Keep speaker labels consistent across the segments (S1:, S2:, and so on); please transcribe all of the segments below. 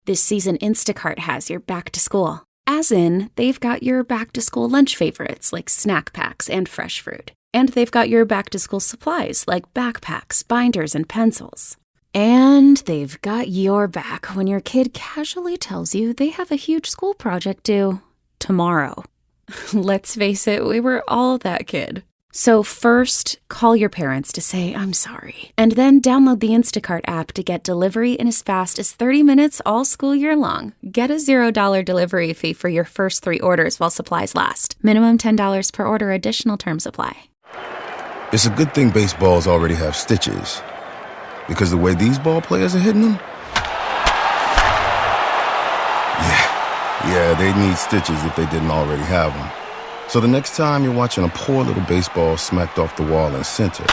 S1: This season, Instacart has your back to school. As in, they've got your back to school lunch favorites like snack packs and fresh fruit. And they've got your back to school supplies like backpacks, binders, and pencils. And they've got your back when your kid casually tells you they have a huge school project due tomorrow. Let's face it, we were all that kid. So first, call your parents to say, I'm sorry. And then download the Instacart app to get delivery in as fast as 30 minutes all school year long. Get a $0 delivery fee for your first 3 orders while supplies last. Minimum $10 per order. Additional terms apply.
S2: It's a good thing baseballs already have stitches. Because the way these ball players are hitting them? Yeah, they'd need stitches if they didn't already have them. So the next time you're watching a poor little baseball smacked off the wall in center,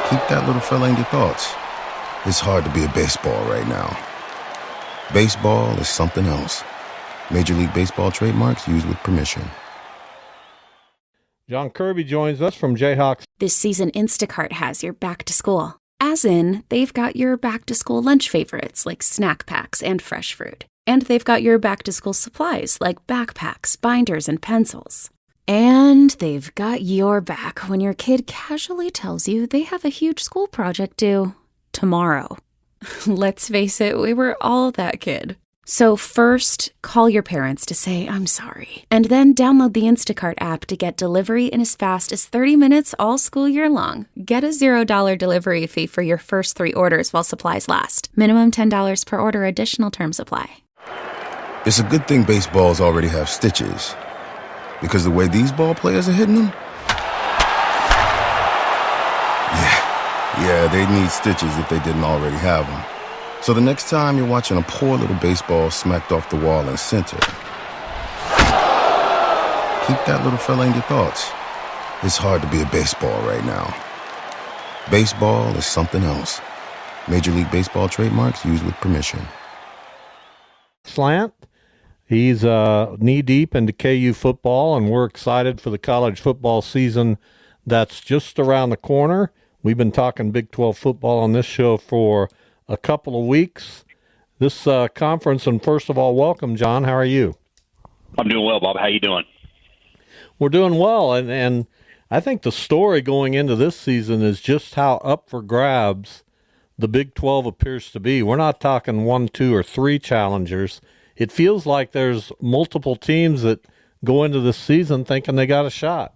S2: keep that little fella in your thoughts. It's hard to be a baseball right now. Baseball is something else. Major League Baseball trademarks used with permission.
S3: John Kirby joins us from Jayhawks.
S1: This season, Instacart has your back to school. As in, they've got your back to school lunch favorites like snack packs and fresh fruit. And they've got your back to school supplies like backpacks, binders, and pencils. And they've got your back when your kid casually tells you they have a huge school project due tomorrow. Let's face it, we were all that kid. So first, call your parents to say, I'm sorry. And then download the Instacart app to get delivery in as fast as 30 minutes all school year long. Get a $0 delivery fee for your first 3 orders while supplies last. Minimum $10 per order. Additional terms apply.
S2: It's a good thing baseballs already have stitches. Because the way these ball players are hitting them? Yeah, they'd need stitches if they didn't already have them. So the next time you're watching a poor little baseball smacked off the wall in center, keep that little fella in your thoughts. It's hard to be a baseball right now. Baseball is something else. Major League Baseball trademarks used with permission.
S3: Slant. He's knee-deep into KU football, and we're excited for the college football season that's just around the corner. We've been talking Big 12 football on this show for a couple of weeks. This conference, and first of all, welcome, John. How are you?
S4: I'm doing well, Bob. How you doing?
S3: We're doing well, and I think the story going into this season is just how up for grabs the Big 12 appears to be. We're not talking 1, 2, or 3 challengers. It feels like there's multiple teams that go into this season thinking they got a shot.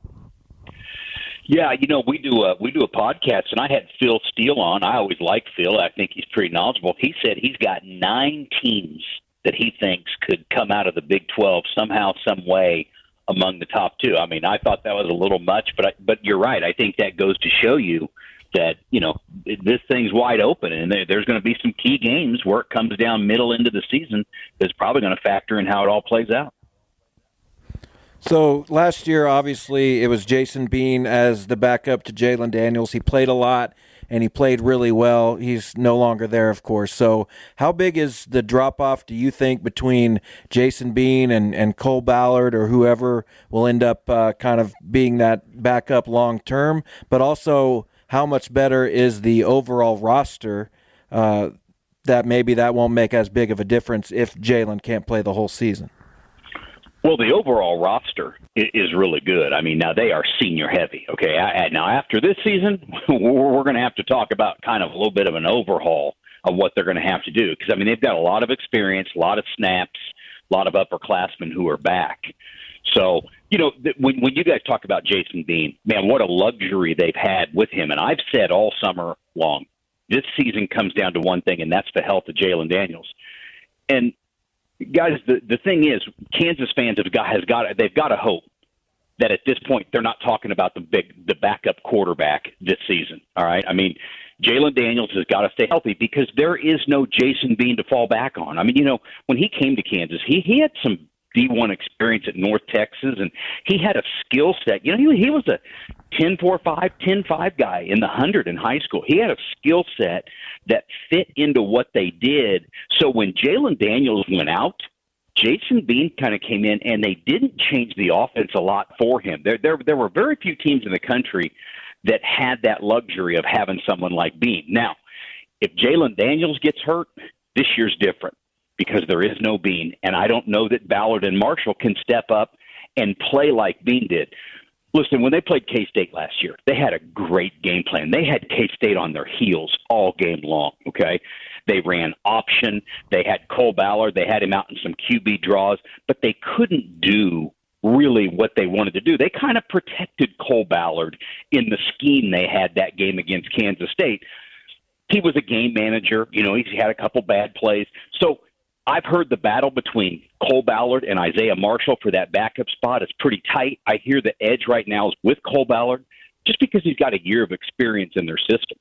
S4: Yeah, we do a podcast, and I had Phil Steele on. I always like Phil. I think he's pretty knowledgeable. He said he's got 9 teams that he thinks could come out of the Big 12 somehow, some way among the top 2. I mean, I thought that was a little much, but you're right. I think that goes to show you that, this thing's wide open, and there's going to be some key games where it comes down middle into the season that's probably going to factor in how it all plays out.
S5: So last year, obviously, it was Jason Bean as the backup to Jalen Daniels. He played a lot, and he played really well. He's no longer there, of course. So how big is the drop-off, do you think, between Jason Bean and Cole Ballard or whoever will end up kind of being that backup long-term? But also, how much better is the overall roster that maybe that won't make as big of a difference if Jalen can't play the whole season?
S4: Well, the overall roster is really good. I mean, now they are senior heavy. Okay, now after this season, we're going to have to talk about kind of a little bit of an overhaul of what they're going to have to do, because I mean they've got a lot of experience, a lot of snaps, a lot of upperclassmen who are back. So when you guys talk about Jason Bean, man, what a luxury they've had with him. And I've said all summer long, this season comes down to one thing, and that's the health of Jalen Daniels. And guys, the thing is, Kansas fans they've got to hope that at this point they're not talking about the backup quarterback this season. All right, I mean, Jalen Daniels has got to stay healthy because there is no Jason Bean to fall back on. I mean, when he came to Kansas, he had some D1 experience at North Texas, and he had a skill set. He was a 10-4-5, 10-5 guy in the 100 in high school. He had a skill set that fit into what they did. So when Jalen Daniels went out, Jason Bean kind of came in, and they didn't change the offense a lot for him. There were very few teams in the country that had that luxury of having someone like Bean. Now, If Jalen Daniels gets hurt, this year's different because there is no Bean. And I don't know that Ballard and Marshall can step up and play like Bean did. Listen, when they played K-State last year, they had a great game plan. They had K-State on their heels all game long, okay? They ran option. They had Cole Ballard. They had him out in some QB draws, but they couldn't do really what they wanted to do. They kind of protected Cole Ballard in the scheme they had that game against Kansas State. He was a game manager. You know, he's had a couple bad plays. So I've heard the battle between Cole Ballard and Isaiah Marshall for that backup spot is pretty tight. I hear the edge right now is with Cole Ballard just because he's got a year of experience in their system.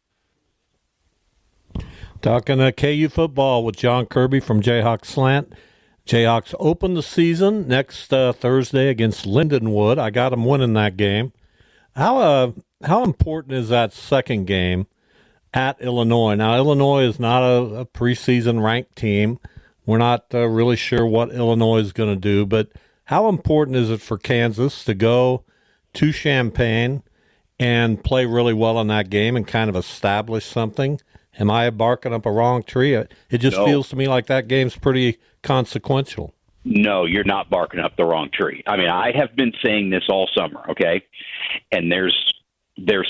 S3: Talking KU football with John Kirby from Jayhawks Slant. Jayhawks open the season next Thursday against Lindenwood. I got them winning that game. How important is that second game at Illinois? Now, Illinois is not a preseason ranked team. We're not really sure what Illinois is going to do, but how important is it for Kansas to go to Champaign and play really well in that game and kind of establish something? Am I barking up a wrong tree? It just feels to me like that game's pretty consequential.
S4: No, you're not barking up the wrong tree. I mean, I have been saying this all summer, okay? And there's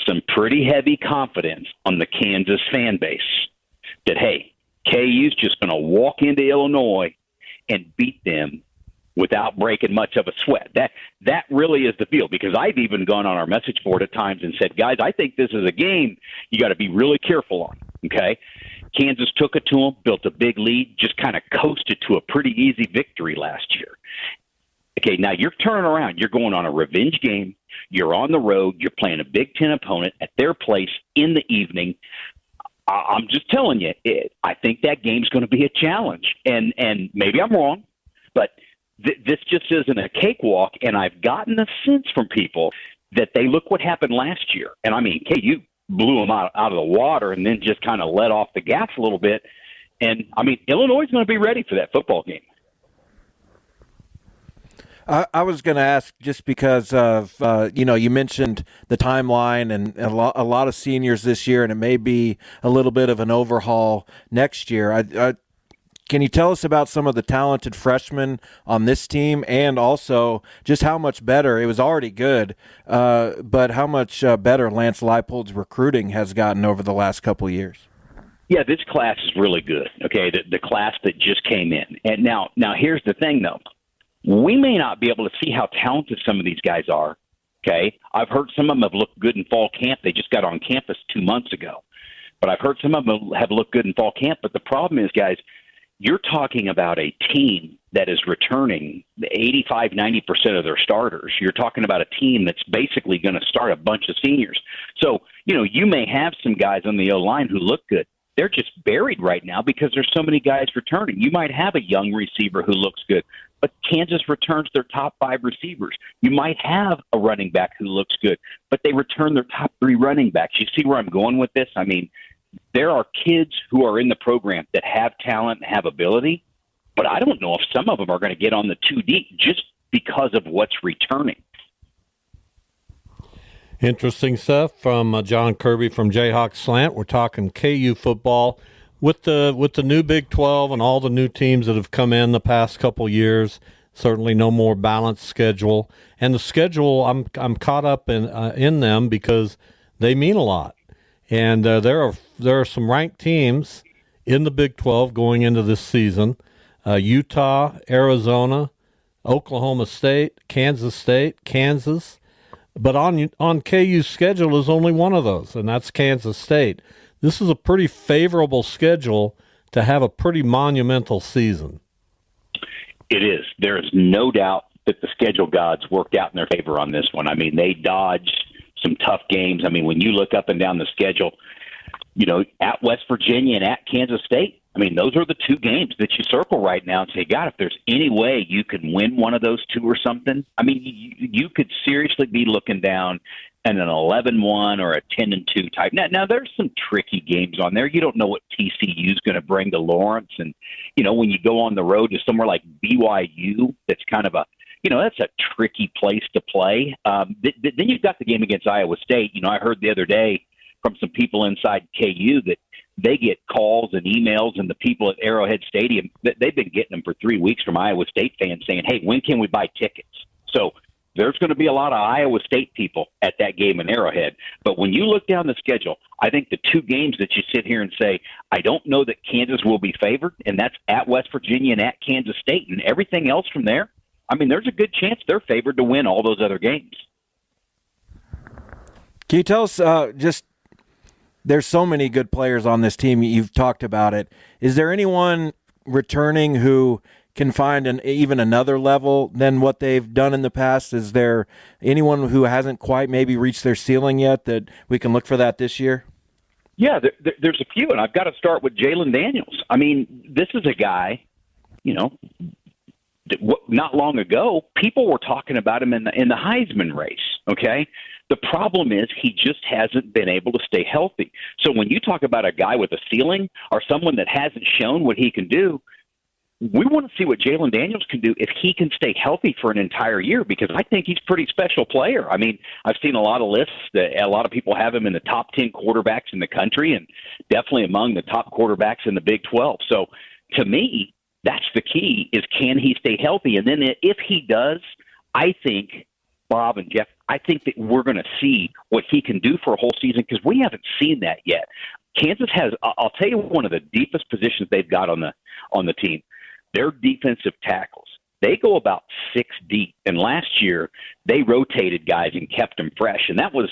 S4: some pretty heavy confidence on the Kansas fan base that, hey, KU's just going to walk into Illinois and beat them without breaking much of a sweat. That really is the feel, because I've even gone on our message board at times and said, guys, I think this is a game you got to be really careful on, okay? Kansas took it to them, built a big lead, just kind of coasted to a pretty easy victory last year. Okay, now you're turning around. You're going on a revenge game. You're on the road. You're playing a Big Ten opponent at their place in the evening. I'm just telling you, I think that game's going to be a challenge. And maybe I'm wrong, but this just isn't a cakewalk. And I've gotten a sense from people that they look what happened last year. And, I mean, KU blew them out of the water and then just kind of let off the gas a little bit. And, I mean, Illinois is going to be ready for that football game.
S5: I was going to ask just because of, you mentioned the timeline and a lot of seniors this year, and it may be a little bit of an overhaul next year. Can you tell us about some of the talented freshmen on this team, and also just how much better, it was already good, but how much better Lance Leipold's recruiting has gotten over the last couple of years?
S4: Yeah, this class is really good, okay, the class that just came in. And now here's the thing, though. We may not be able to see how talented some of these guys are, okay? I've heard some of them have looked good in fall camp. They just got on campus 2 months ago. But I've heard some of them have looked good in fall camp. But the problem is, guys, you're talking about a team that is returning 85, 90% of their starters. You're talking about a team that's basically going to start a bunch of seniors. So, you may have some guys on the O-line who look good. They're just buried right now because there's so many guys returning. You might have a young receiver who looks good, but Kansas returns their top 5 receivers. You might have a running back who looks good, but they return their top 3 running backs. You see where I'm going with this? I mean, there are kids who are in the program that have talent and have ability, but I don't know if some of them are going to get on the 2 deep just because of what's returning.
S3: Interesting stuff from John Kirby from Jayhawks Slant. We're talking KU football with the new Big 12 and all the new teams that have come in the past couple years. Certainly, no more balanced schedule, and the schedule I'm caught up in them because they mean a lot. And there are some ranked teams in the Big 12 going into this season: Utah, Arizona, Oklahoma State, Kansas. But on KU's schedule is only one of those, and that's Kansas State. This is a pretty favorable schedule to have a pretty monumental season.
S4: It is. There is no doubt that the schedule gods worked out in their favor on this one. I mean, they dodged some tough games. I mean, when you look up and down the schedule, at West Virginia and at Kansas State, I mean, those are the 2 games that you circle right now and say, God, if there's any way you can win one of those 2 or something, I mean, you could seriously be looking down at an 11-1 or a 10-2 type. Now, there's some tricky games on there. You don't know what TCU is going to bring to Lawrence. And, when you go on the road to somewhere like BYU, that's kind of that's a tricky place to play. Then you've got the game against Iowa State. I heard the other day from some people inside KU that they get calls and emails, and the people at Arrowhead Stadium, they've been getting them for 3 weeks from Iowa State fans saying, hey, when can we buy tickets? So there's going to be a lot of Iowa State people at that game in Arrowhead. But when you look down the schedule, I think the two games that you sit here and say, I don't know that Kansas will be favored, and that's at West Virginia and at Kansas State, and everything else from there, I mean, there's a good chance they're favored to win all those other games.
S5: Can you tell us there's so many good players on this team. You've talked about it. Is there anyone returning who can find even another level than what they've done in the past? Is there anyone who hasn't quite maybe reached their ceiling yet that we can look for that this year?
S4: Yeah, there's a few, and I've got to start with Jaylen Daniels. I mean, this is a guy, not long ago, people were talking about him in the Heisman race, okay? The problem is he just hasn't been able to stay healthy. So when you talk about a guy with a ceiling or someone that hasn't shown what he can do, we want to see what Jaylen Daniels can do if he can stay healthy for an entire year, because I think he's a pretty special player. I mean, I've seen a lot of lists that a lot of people have him in the top 10 quarterbacks in the country and definitely among the top quarterbacks in the Big 12. So to me, that's the key, is can he stay healthy? And then if he does, I think, Bob and Jeff, I think that we're going to see what he can do for a whole season, because we haven't seen that yet. Kansas has, I'll tell you, one of the deepest positions they've got on the team. Their defensive tackles, they go about 6 deep. And last year, they rotated guys and kept them fresh. And that was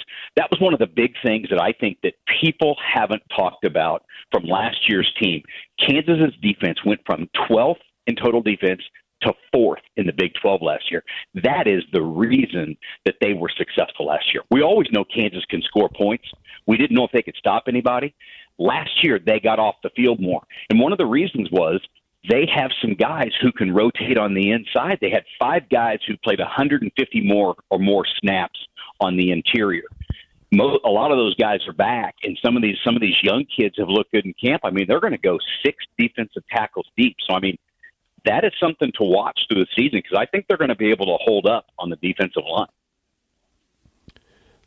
S4: one of the big things that I think that people haven't talked about from last year's team. Kansas's defense went from 12th in total defense to 4th in the Big 12 last year. That is the reason that they were successful last year. We always know Kansas can score points. We didn't know if they could stop anybody. Last year, they got off the field more. And one of the reasons was they have some guys who can rotate on the inside. They had 5 guys who played 150 more snaps on the interior. A lot of those guys are back, and some of these young kids have looked good in camp. I mean, they're going to go 6 defensive tackles deep. So, I mean, that is something to watch through the season, because I think they're going to be able to hold up on the defensive line.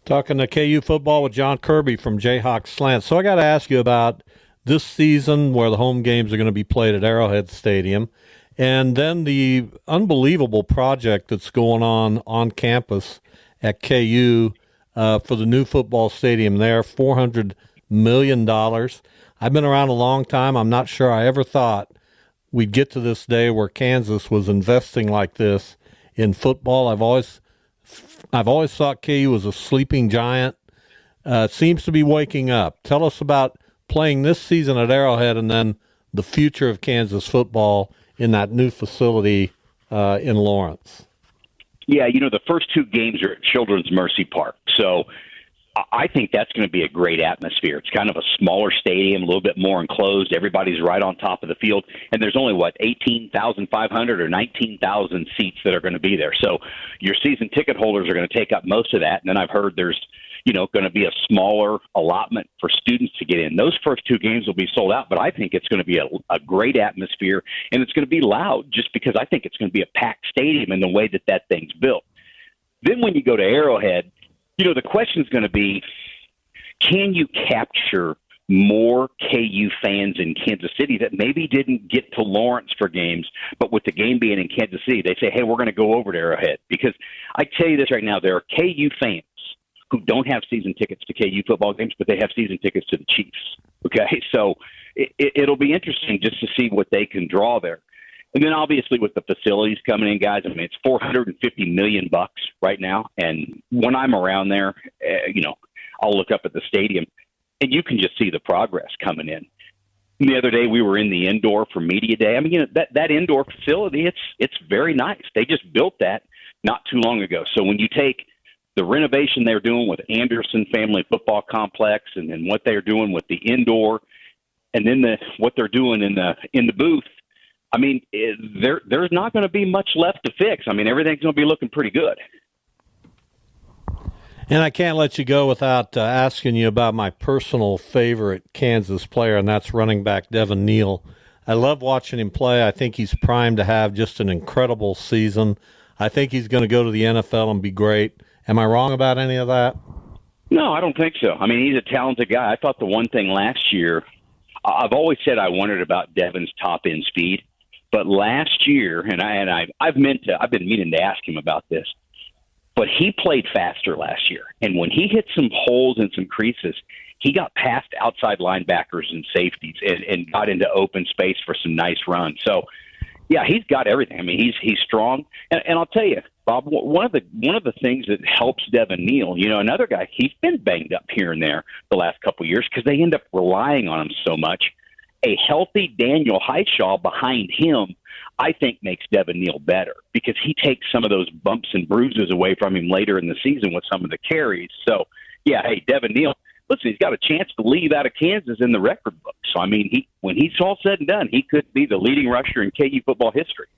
S3: Talking to KU football with John Kirby from Jayhawks Slant. So I got to ask you about this season, where the home games are going to be played at Arrowhead Stadium, and then the unbelievable project that's going on campus at KU for the new football stadium there, $400 million. I've been around a long time. I'm not sure I ever thought we'd get to this day where Kansas was investing like this in football. I've always thought KU was a sleeping giant. It seems to be waking up. Tell us about playing this season at Arrowhead, and then the future of Kansas football in that new facility in Lawrence.
S4: Yeah, the first 2 games are at Children's Mercy Park. So I think that's going to be a great atmosphere. It's kind of a smaller stadium, a little bit more enclosed. Everybody's right on top of the field. And there's only, 18,500 or 19,000 seats that are going to be there. So your season ticket holders are going to take up most of that. And then I've heard there's going to be a smaller allotment for students to get in. Those first 2 games will be sold out, but I think it's going to be a great atmosphere, and it's going to be loud just because I think it's going to be a packed stadium in the way that thing's built. Then when you go to Arrowhead, the question is going to be, can you capture more KU fans in Kansas City that maybe didn't get to Lawrence for games, but with the game being in Kansas City, they say, hey, we're going to go over to Arrowhead. Because I tell you this right now, there are KU fans who don't have season tickets to KU football games, but they have season tickets to the Chiefs. Okay, so it'll be interesting just to see what they can draw there. And then obviously with the facilities coming in, guys, I mean, it's $450 million right now. And when I'm around there, I'll look up at the stadium and you can just see the progress coming in. And the other day we were in the indoor for media day. I mean, that indoor facility, it's very nice. They just built that not too long ago. So when you take the renovation they're doing with Anderson Family Football Complex, and then what they're doing with the indoor, and then what they're doing in the booth, I mean, there's not going to be much left to fix. I mean, everything's going to be looking pretty good.
S3: And I can't let you go without asking you about my personal favorite Kansas player, and that's running back Devin Neal. I love watching him play. I think he's primed to have just an incredible season. I think he's going to go to the NFL and be great. Am I wrong about any of that?
S4: No, I don't think so. I mean, he's a talented guy. I thought the one thing last year I've always said I wondered about Devin's top end speed, but last year, I've been meaning to ask him about this, but he played faster last year, and when he hit some holes and some creases, he got past outside linebackers and safeties and got into open space for some nice runs. So, yeah, he's got everything. I mean, he's strong, and I'll tell you, Bob, one of the things that helps Devin Neal, another guy, he's been banged up here and there the last couple of years because they end up relying on him so much. A healthy Daniel Heishaw behind him, I think, makes Devin Neal better because he takes some of those bumps and bruises away from him later in the season with some of the carries. So, yeah, hey, Devin Neal, listen, he's got a chance to leave out of Kansas in the record book. So, I mean, when he's all said and done, he could be the leading rusher in KU football history.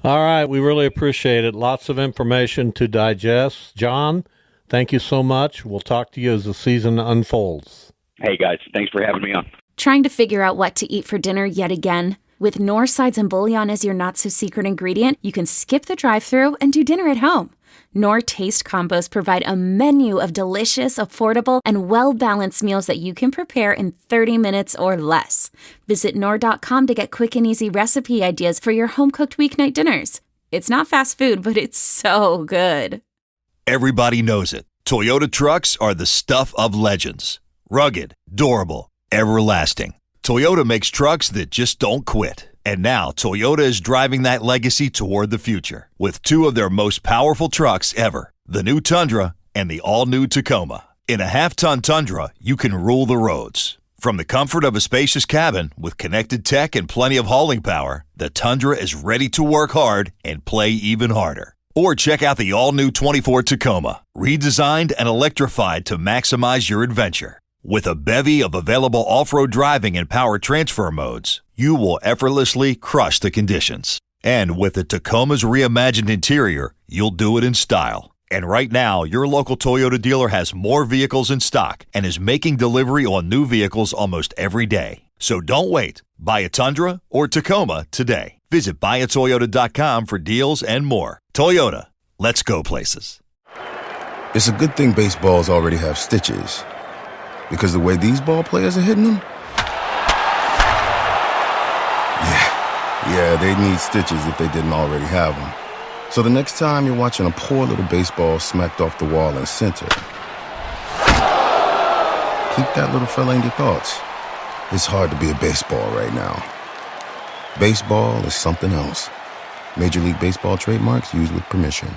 S3: All right, we really appreciate it. Lots of information to digest. John, thank you so much. We'll talk to you as the season unfolds.
S4: Hey, guys, thanks for having me on.
S1: Trying to figure out what to eat for dinner yet again? With Knorr sides and bouillon as your not-so-secret ingredient, you can skip the drive-thru and do dinner at home. Knorr Taste Combos provide a menu of delicious, affordable, and well-balanced meals that you can prepare in 30 minutes or less. Visit Knorr.com to get quick and easy recipe ideas for your home-cooked weeknight dinners. It's not fast food, but it's so good.
S6: Everybody knows it. Toyota trucks are the stuff of legends. Rugged, durable, everlasting. Toyota makes trucks that just don't quit. And now Toyota is driving that legacy toward the future with two of their most powerful trucks ever, the new Tundra and the all-new Tacoma. In a half-ton Tundra, you can rule the roads. From the comfort of a spacious cabin with connected tech and plenty of hauling power, the Tundra is ready to work hard and play even harder. Or check out the all-new 24 Tacoma, redesigned and electrified to maximize your adventure. With a bevy of available off-road driving and power transfer modes, you will effortlessly crush the conditions. And with the Tacoma's reimagined interior, you'll do it in style. And right now, your local Toyota dealer has more vehicles in stock and is making delivery on new vehicles almost every day. So don't wait. Buy a Tundra or Tacoma today. Visit buyatoyota.com for deals and more. Toyota, let's go places.
S2: It's a good thing baseballs already have stitches, because the way these ball players are hitting them, yeah, they need stitches if they didn't already have them. So the next time you're watching a poor little baseball smacked off the wall in center, keep that little fella in your thoughts. It's hard to be a baseball right now. Baseball is something else. Major League Baseball trademarks used with permission.